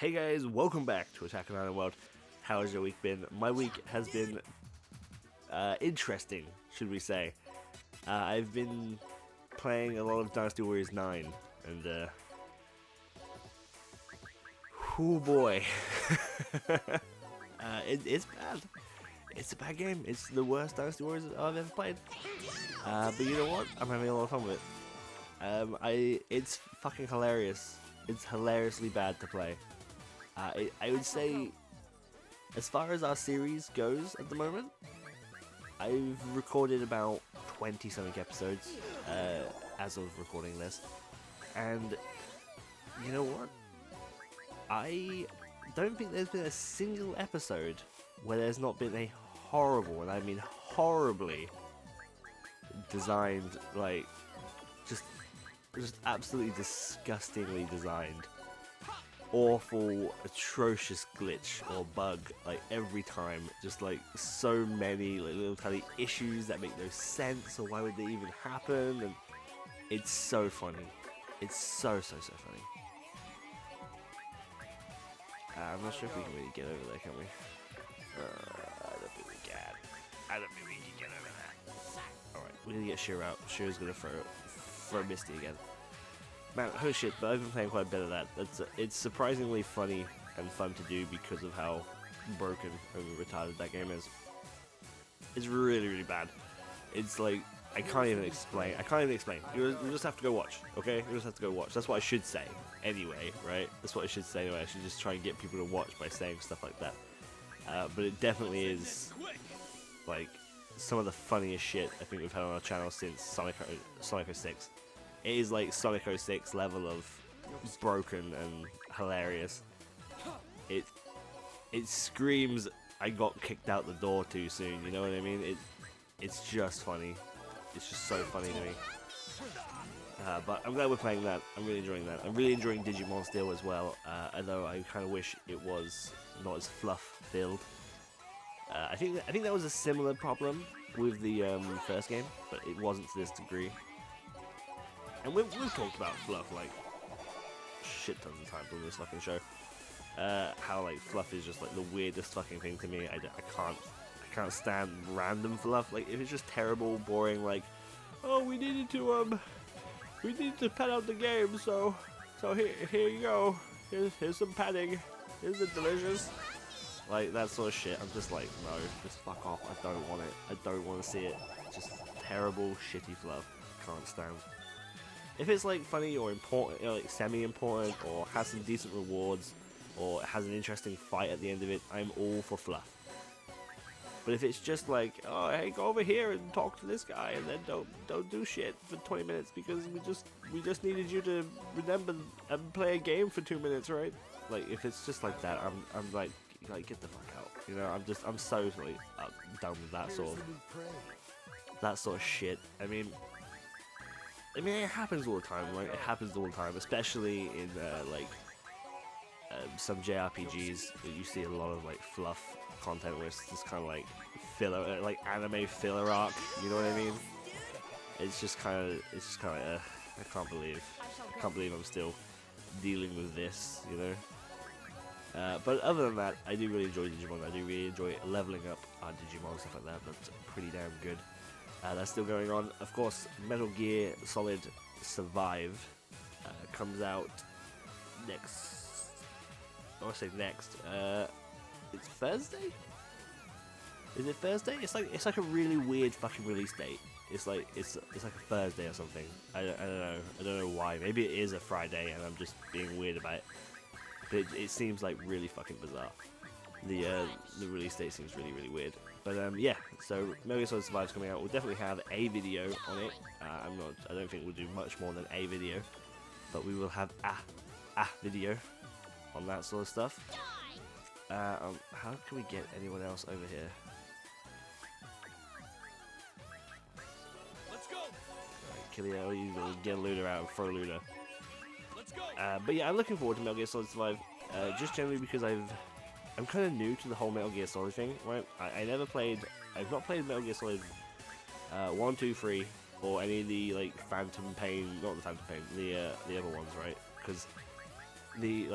Hey guys, welcome back to Attack on Titan World. How has your week been? My week has been interesting, should we say. I've been playing a lot of Dynasty Warriors 9, and oh boy. It's bad. It's a bad game. It's the worst Dynasty Warriors I've ever played. But you know what? I'm having a lot of fun with it. It's fucking hilarious. It's hilariously bad to play. I would say, as far as our series goes at the moment, I've recorded about 20-something episodes as of recording this, and you know what? I don't think there's been a single episode where there's not been a horrible, and I mean horribly, designed, like, just absolutely disgustingly designed, awful, atrocious glitch or bug, like every time. Just like so many like little tiny issues that make no sense, or why would they even happen? And it's so funny. It's so funny. I'm not sure if we can really get over there, can we? I don't think we can. I don't think we can get over that. Alright, we need to get Sheer out. Sheer's gonna throw Misty again. Man, holy shit, but I've been playing quite a bit of that. It's surprisingly funny and fun to do because of how broken and retarded that game is. It's really, really bad. It's like, I can't even explain. You just have to go watch, okay? You just have to go watch. That's what I should say anyway, right? That's what I should say anyway. I should just try and get people to watch by saying stuff like that. But it definitely is, like, some of the funniest shit I think we've had on our channel since Sonic 06. It is like Sonic 06 level of broken and hilarious. It screams, I got kicked out the door too soon, you know what I mean? It's just funny. It's just so funny to me. But I'm glad we're playing that. I'm really enjoying that. I'm really enjoying Digimon still as well, although I kind of wish it was not as fluff-filled. I think that was a similar problem with the first game, but it wasn't to this degree. And we've talked about fluff like shit tons of times on this fucking show. How like fluff is just like the weirdest fucking thing to me. I can't stand random fluff. Like if it's just terrible, boring. Like, oh, we needed to pad out the game, so here you go. Here's some padding. Here's the delicious. Like that sort of shit. I'm just like, no, just fuck off. I don't want it. I don't want to see it. Just terrible, shitty fluff. Can't stand. If it's like funny or important, or like semi-important, or has some decent rewards, or has an interesting fight at the end of it, I'm all for fluff. But if it's just like, oh hey, go over here and talk to this guy, and then don't do shit for 20 minutes because we just needed you to remember and play a game for 2 minutes, right? Like if it's just like that, I'm like get the fuck out. You know, I'm so like done with that sort of shit. I mean, it happens all the time, right? It happens all the time, especially in some JRPGs. You see a lot of like fluff content where it's just kind of like filler, like anime filler arc. You know what I mean? It's just kind of I can't believe I'm still dealing with this, you know. But other than that, I do really enjoy Digimon. I do really enjoy leveling up our Digimon and stuff like that. That's pretty damn good. That's still going on. Of course, Metal Gear Solid Survive comes out next. I want to say next. It's Thursday. Is it Thursday? It's like a really weird fucking release date. It's like a Thursday or something. I don't know. I don't know why. Maybe it is a Friday, and I'm just being weird about it. But it seems like really fucking bizarre. The release date seems really, really weird. But yeah, so Metal Gear Solid Survive is coming out. We'll definitely have a video on it. I don't think we'll do much more than a video, but we will have a video on that sort of stuff. How can we get anyone else over here? Let's go. Alright, Keali, you get Luna out and throw Luna. Let's go. But yeah, I'm looking forward to Metal Gear Solid Survive. Just generally because I'm kind of new to the whole Metal Gear Solid thing, right? I've not played Metal Gear Solid 1, 2, 3, or any of the like Phantom Pain, not the Phantom Pain, the other ones, right? Because you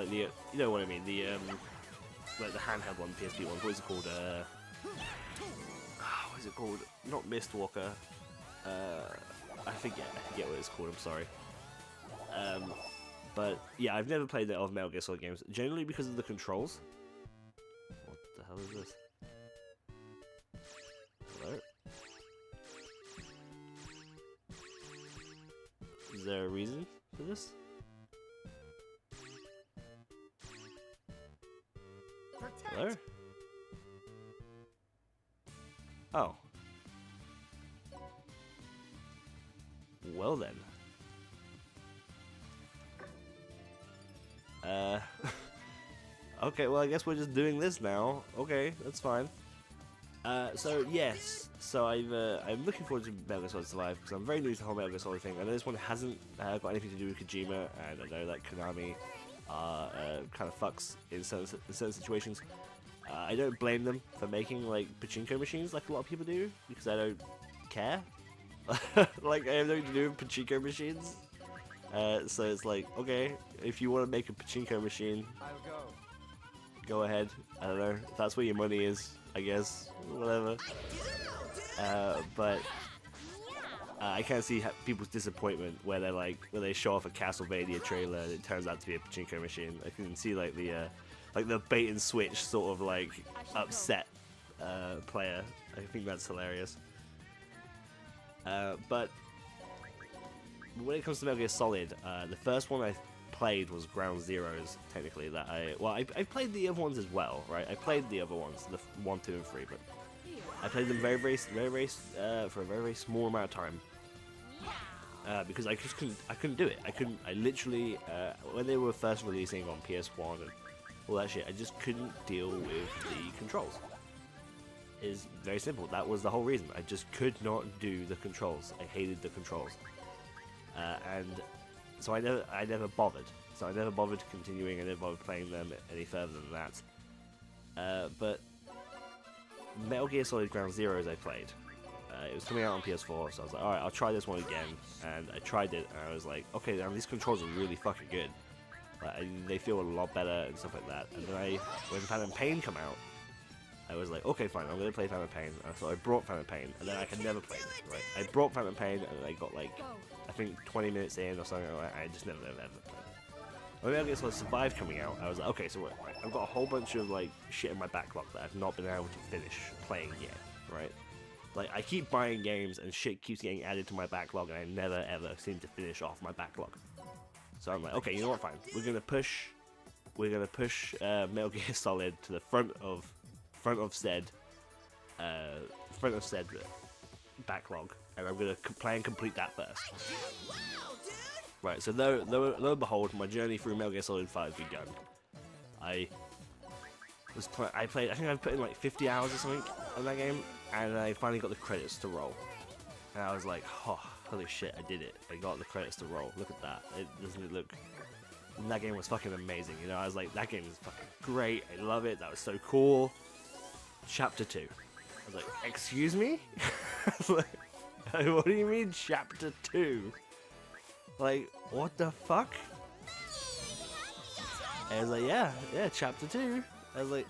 know what I mean, like the handheld one, PSP one. What is it called? What is it called? Not Mistwalker. I forget what it's called. I'm sorry. But yeah, I've never played the other Metal Gear Solid games, generally because of the controls. What the hell is this? Hello? Is there a reason for this? Hello? Oh. Well then. Okay, well I guess we're just doing this now. Okay, that's fine. So yes, so I'm looking forward to Metal Gear Solid Survive because I'm very new to the whole Metal Gear Solid thing. I know this one hasn't got anything to do with Kojima, and I know that Konami kind of fucks in certain situations. I don't blame them for making like pachinko machines like a lot of people do because I don't care. Like I have nothing to do with pachinko machines. So it's like, okay, if you want to make a pachinko machine, go ahead. I don't know. If that's where your money is, I guess. Whatever. But I can't see people's disappointment where they show off a Castlevania trailer and it turns out to be a pachinko machine. I can see like the bait and switch sort of like upset player. I think that's hilarious. But when it comes to Metal Gear Solid, the first one I played was Ground Zeroes, technically. I played the other ones as well, right? I played the other ones, the 1, 2, and 3, but I played them for a very small amount of time. Because I couldn't do it. I literally, when they were first releasing on PS1 and all that shit, I just couldn't deal with the controls. It's very simple. That was the whole reason. I just could not do the controls. I hated the controls. And so I never bothered. So I never bothered continuing. I never bothered playing them any further than that. But Metal Gear Solid Ground Zeroes I played. It was coming out on PS4, so I was like, alright, I'll try this one again. And I tried it, and I was like, okay, now these controls are really fucking good. They feel a lot better and stuff like that. And then when Phantom Pain came out, I was like, okay, fine, I'm gonna play Phantom Pain. So I brought Phantom Pain, and then I could never play it, right? I brought Phantom Pain, and I got like, I think 20 minutes in or something like that. I just never played it. When Metal Gear Solid Survive coming out, I was like, okay, so I've got a whole bunch of like shit in my backlog that I've not been able to finish playing yet, right? Like I keep buying games and shit keeps getting added to my backlog, and I never ever seem to finish off my backlog. So I'm like, okay, you know what? Fine, we're gonna push Metal Gear Solid to the front of said backlog, and I'm gonna play and complete that first. Right, so lo and behold, my journey through Metal Gear Solid 5 begun. I think I put in like 50 hours or something on that game, and I finally got the credits to roll. And I was like, oh, holy shit, I did it. I got the credits to roll. Look at that. Doesn't it look... And that game was fucking amazing, you know? I was like, that game is fucking great. I love it. That was so cool. Chapter 2. I was like, excuse me? Like, what do you mean, Chapter 2? Like, what the fuck? And I was like, yeah, Chapter 2. I was like,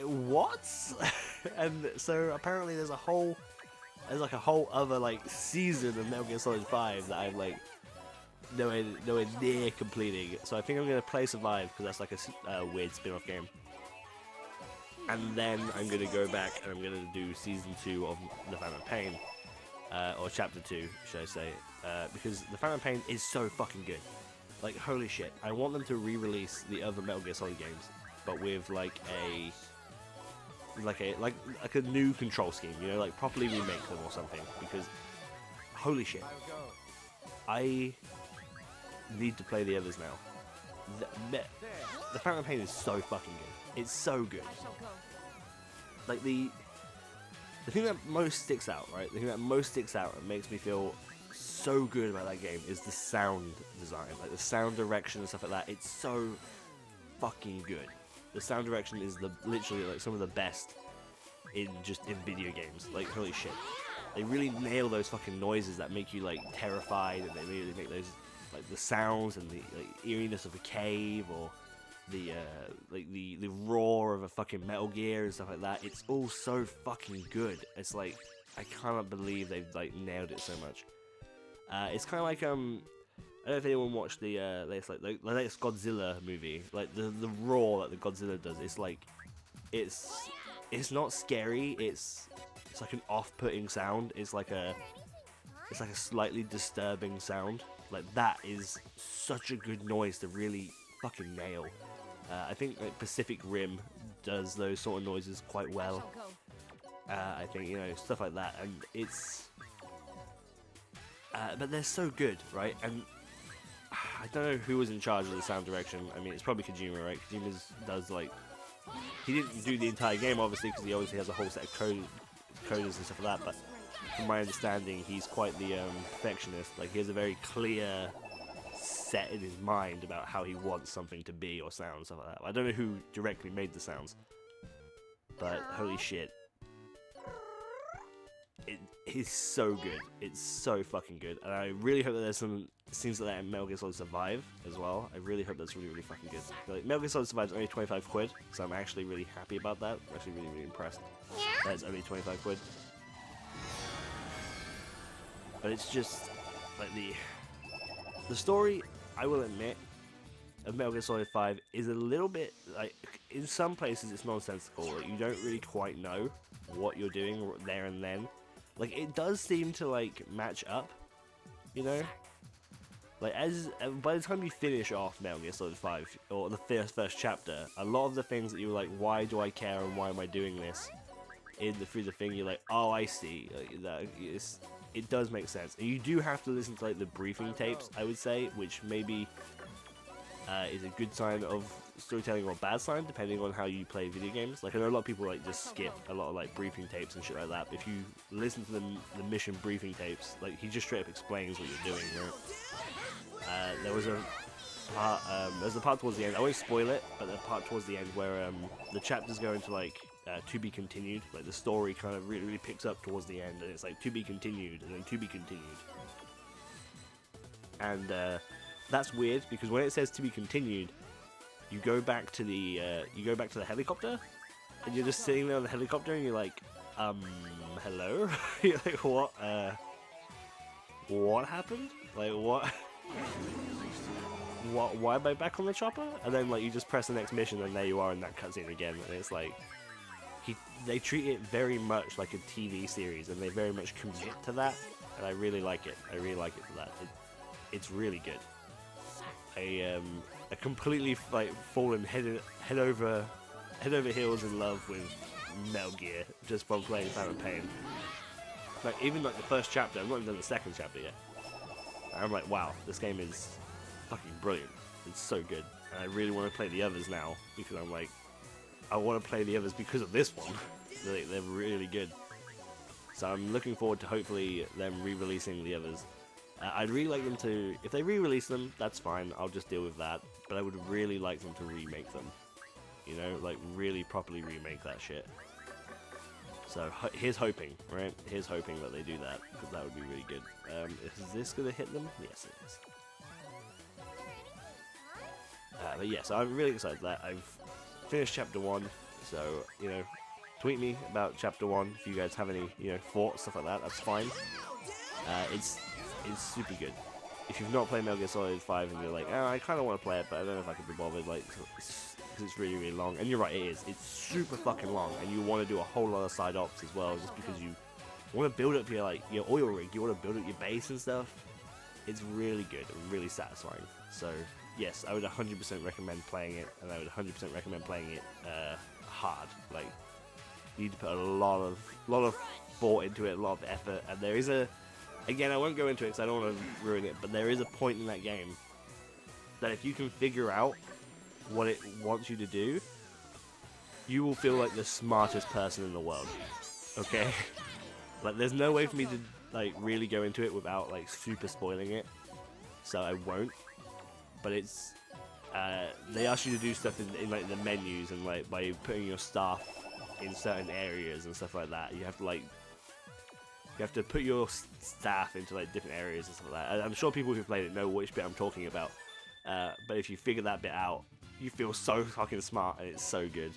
what? And so apparently there's like a whole other like season of Metal Gear Solid 5 that I'm like nowhere near completing. So I think I'm gonna play Survive because that's like a weird spin-off game. And then I'm gonna go back and I'm gonna do season 2 of the Phantom Pain, or chapter 2, should I say? Because the Phantom Pain is so fucking good. Like holy shit! I want them to re-release the other Metal Gear Solid games, but with like a new control scheme. You know, like properly remake them or something. Because holy shit, I need to play the others now. The Phantom Pain is so fucking good. It's so good. Like the thing that most sticks out, right? The thing that most sticks out and makes me feel so good about that game is the sound design, like the sound direction and stuff like that. It's so fucking good. The sound direction is literally like some of the best in video games. Like holy shit, they really nail those fucking noises that make you like terrified, and they really make those like the sounds and the like, eeriness of a cave, or the like the roar of a fucking Metal Gear and stuff like that. It's all so fucking good. It's like I cannot believe they've like nailed it so much. It's kind of like I don't know if anyone watched the latest the latest Godzilla movie. Like the roar that the Godzilla does. It's like it's not scary. It's like an off-putting sound. It's like a slightly disturbing sound. Like that is such a good noise to really fucking nail. I think like Pacific Rim does those sort of noises quite well. I think, you know, stuff like that, and it's but they're so good, right? And I don't know who was in charge of the sound direction. I mean, it's probably Kojima, right? Kojima does like, he didn't do the entire game obviously, because he obviously has a whole set of coders and stuff like that, but from my understanding, he's quite the perfectionist. Like, he has a very clear set in his mind about how he wants something to be or sound, stuff like that. I don't know who directly made the sounds, but holy shit, it is so good. It's so fucking good, and I really hope that there's some scenes like that in Metal Gear Solid Survive as well. I really hope that's really, really fucking good. Like, Metal Gear Solid Survive is only 25 quid, so I'm actually really happy about that. I'm actually really, really impressed that it's only 25 quid. But it's just like the story, I will admit, of Metal Gear Solid 5 is a little bit like, in some places it's nonsensical. Like, you don't really quite know what you're doing there and then. Like, it does seem to like match up, you know. Like, by the time you finish off Metal Gear Solid 5 or the first chapter, a lot of the things that you were like, why do I care and why am I doing this? Through the thing, you're like, oh, I see. Like, it does make sense. And you do have to listen to like the briefing tapes, I would say, which maybe is a good sign of storytelling or a bad sign, depending on how you play video games. Like, I know a lot of people like just skip a lot of like briefing tapes and shit like that. But if you listen to the mission briefing tapes, like, he just straight up explains what you're doing, right? There was a part towards the end, I won't spoil it, but the part towards the end where the chapters go into like to be continued. Like, the story kind of really, really picks up towards the end, and it's like to be continued and then to be continued. And that's weird, because when it says to be continued, you go back to the helicopter, and you're just sitting there on the helicopter, and you're like, hello? You're like, what happened? Like, what? Why am I back on the chopper? And then like you just press the next mission, and there you are in that cutscene again, and it's like, they treat it very much like a TV series, and they very much commit to that, and I really like it. I really like it for that. It's really good. I completely like fallen head over heels in love with Metal Gear just from playing Phantom Pain. Like, even like the first chapter, I've not even done the second chapter yet. I'm like, wow, this game is fucking brilliant. It's so good, and I really want to play the others now, because I'm like, I want to play the others because of this one. They're really good. So I'm looking forward to hopefully them re-releasing the others. I'd really like them to, if they re-release them, that's fine, I'll just deal with that. But I would really like them to remake them. You know, like really properly remake that shit. So here's hoping, right? Here's hoping that they do that, because that would be really good. Is this going to hit them? Yes, it is. But yeah, so I'm really excited for that. I've finished chapter 1, so, you know, tweet me about chapter 1 if you guys have any, you know, thoughts, stuff like that, that's fine. It's super good. If you've not played Metal Gear Solid 5 and you're like, oh, I kind of want to play it, but I don't know if I can be bothered, like, because it's really, really long. And you're right, it is. It's super fucking long, and you want to do a whole lot of side ops as well, just because you want to build up your, like, your oil rig, you want to build up your base and stuff. It's really good and really satisfying. So, yes, I would 100% recommend playing it, and I would 100% recommend playing it hard. Like, you need to put a lot of thought into it, a lot of effort, and there is a, again, I won't go into it because I don't want to ruin it, but there is a point in that game that if you can figure out what it wants you to do, you will feel like the smartest person in the world. Okay? Like, there's no way for me to, like, really go into it without, like, super spoiling it, so I won't. But it's, they ask you to do stuff in like, the menus, and, like, by putting your stuff in certain areas and stuff like that, you have to, like, You have to put your staff into like different areas and stuff like that. I'm sure people who've played it know which bit I'm talking about. But if you figure that bit out, you feel so fucking smart, and it's so good.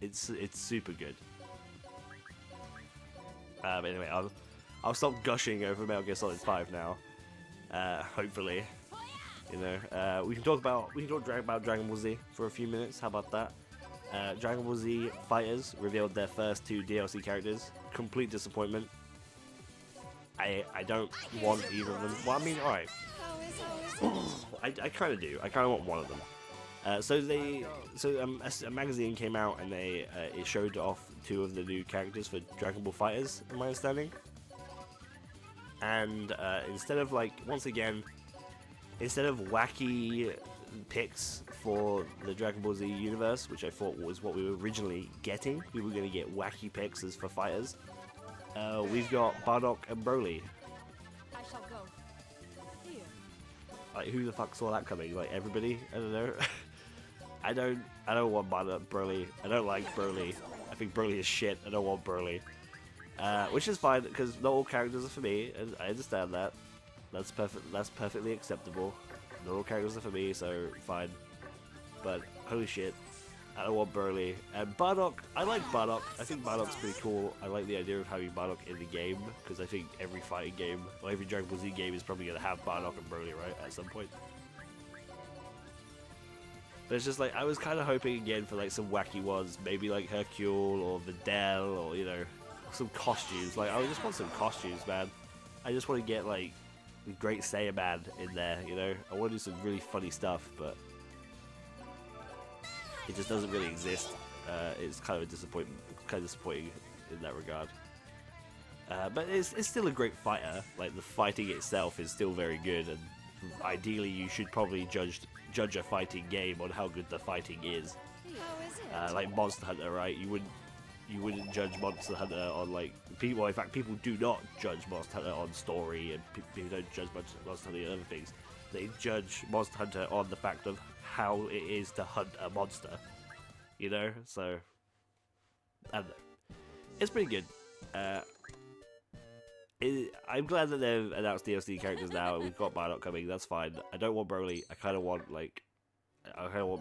It's super good. But anyway, I'll stop gushing over Metal Gear Solid 5 now. Hopefully, you know, we can talk about Dragon Ball Z for a few minutes. How about that? Dragon Ball Z Fighters revealed their first 2 DLC characters. Complete disappointment. I don't want either of them. Well, I mean, alright. I kind of do. I kind of want one of them. So a magazine came out and it showed off 2 of the new characters for Dragon Ball Fighters, in my understanding. And instead of wacky picks for the Dragon Ball Z universe, which I thought was what we were originally getting, we were going to get wacky picks as for fighters. We've got Bardock and Broly. I shall go. Here. Like, who the fuck saw that coming? Like, everybody? I don't know. I don't want Broly. I don't like Broly. I think Broly is shit. I don't want Broly. Which is fine, because not all characters are for me, and I understand that. That's perfectly acceptable. Not all characters are for me, so fine. But holy shit, I don't want Broly. And Bardock, I like Bardock. I think Bardock's pretty cool. I like the idea of having Bardock in the game, because I think every fighting game, or every Dragon Ball Z game is probably going to have Bardock and Broly, right, at some point. But it's just like, I was kind of hoping again for like some wacky ones, maybe like Hercule or Videl, or, you know, some costumes. Like, I just want some costumes, man. I just want to get like the Great Saiyaman in there, you know. I want to do some really funny stuff, but it just doesn't really exist. It's kind of disappointing in that regard. But it's still a great fighter. Like, the fighting itself is still very good, and ideally you should probably judge a fighting game on how good the fighting is. Like Monster Hunter, right? You wouldn't judge Monster Hunter on like people. In fact, people do not judge Monster Hunter on story, and people don't judge Monster Hunter on other things. They judge Monster Hunter on the fact of how it is to hunt a monster. You know, so I don't know. It's pretty good. I'm glad that they've announced DLC characters now, and we've got Bardock coming. That's fine. I don't want Broly. I kind of want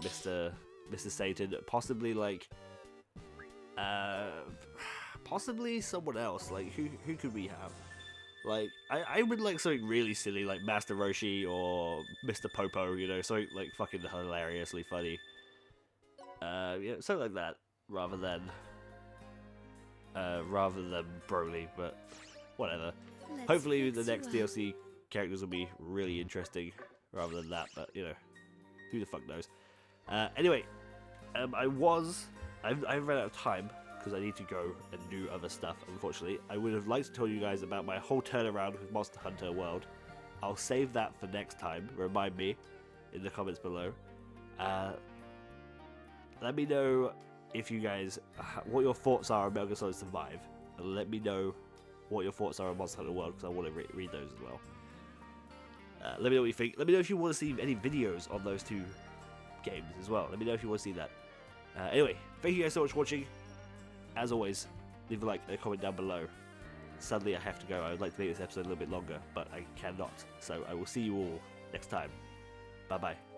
Mr. Satan, possibly like. Possibly someone else. Like, who could we have? Like, I would like something really silly, like Master Roshi or Mr. Popo, you know, something like fucking hilariously funny. Yeah, something like that, rather than Broly, but whatever. Hopefully the next DLC characters will be really interesting, rather than that, but, you know, who the fuck knows. Anyway, I've run out of time because I need to go and do other stuff, unfortunately. I would have liked to tell you guys about my whole turnaround with Monster Hunter World. I'll save that for next time. Remind me in the comments below. Let me know if you guys, what your thoughts are on Metal Gear Solid Survive. And let me know what your thoughts are on Monster Hunter World, because I want to read those as well. Let me know what you think. Let me know if you want to see any videos on those 2 games as well. Let me know if you want to see that. Anyway, thank you guys so much for watching. As always, leave a like and a comment down below. Sadly, I have to go. I would like to make this episode a little bit longer, but I cannot. So I will see you all next time. Bye bye.